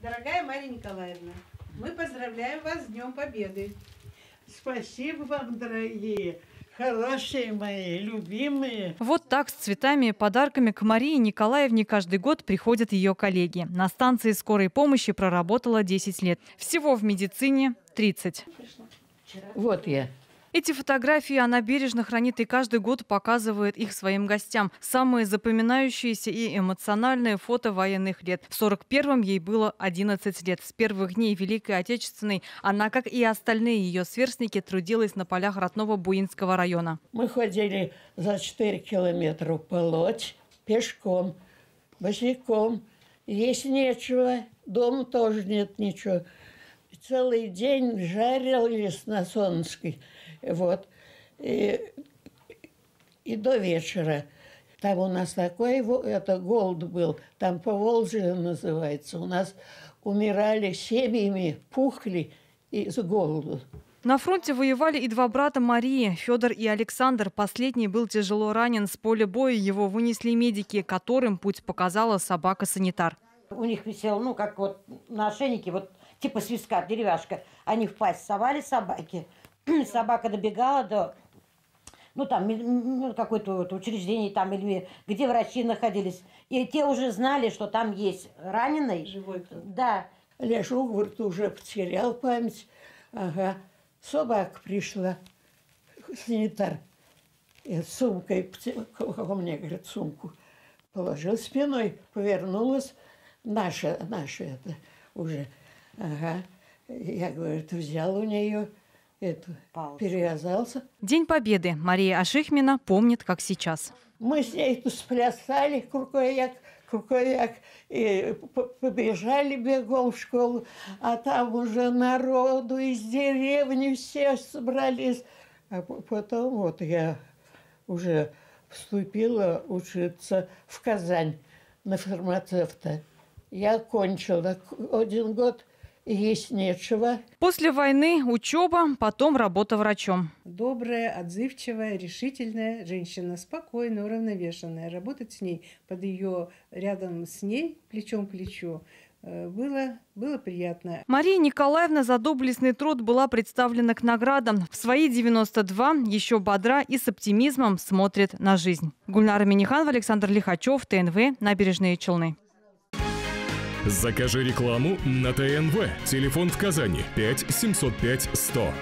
Дорогая Мария Николаевна, мы поздравляем вас с Днем Победы. Спасибо вам, дорогие, хорошие мои, любимые. Вот так с цветами и подарками к Марии Николаевне каждый год приходят ее коллеги. На станции скорой помощи проработала 10 лет. Всего в медицине 30. Вот я. Эти фотографии она бережно хранит и каждый год показывает их своим гостям. Самые запоминающиеся и эмоциональные фото военных лет. В 41-м ей было 11 лет. С первых дней Великой Отечественной она, как и остальные ее сверстники, трудилась на полях родного Буинского района. Мы ходили за 4 километра полоть пешком, босиком. Есть нечего, дома тоже нет ничего. Целый день жарились на Солнцкой. Вот. И до вечера. Там у нас такой голод был, там Поволжье называется. У нас умирали семьями, пухли из голоду. На фронте воевали и два брата Марии, Федор и Александр. Последний был тяжело ранен. С поля боя его вынесли медики, которым путь показала собака-санитар. У них висел, ну, как вот на ошейнике, вот типа свистка, деревяшка. Они в пасть совали собаки. Собака добегала до, ну, там, какое-то вот учреждение, там, или где врачи находились. И те уже знали, что там есть раненый. Живой кто-то. Да. Лежу, говорит, уже потерял память. Ага. Собака пришла, санитар. И с сумкой, ко мне, говорит, сумку положил спиной, повернулась. Наша это уже. Ага. Я, говорит, взял у нее эту, перевязался. День Победы Мария Ашихмина помнит, как сейчас. Мы с ней тут сплясали, куркояк, и побежали бегом в школу, а там уже народу из деревни все собрались. А потом вот я уже вступила учиться в Казань на фармацевта. Я окончила 1 год. Есть нечего. После войны учеба, потом работа врачом. Добрая, отзывчивая, решительная женщина, спокойная, уравновешенная. Работать с ней, рядом с ней, плечом к плечу, было приятно. Мария Николаевна за доблестный труд была представлена к наградам. В свои 92 еще бодра и с оптимизмом смотрит на жизнь. Гульнара Миниханова, Александр Лихачев, ТНВ, Набережные Челны. Закажи рекламу на ТНВ. Телефон в Казани 5 705 100.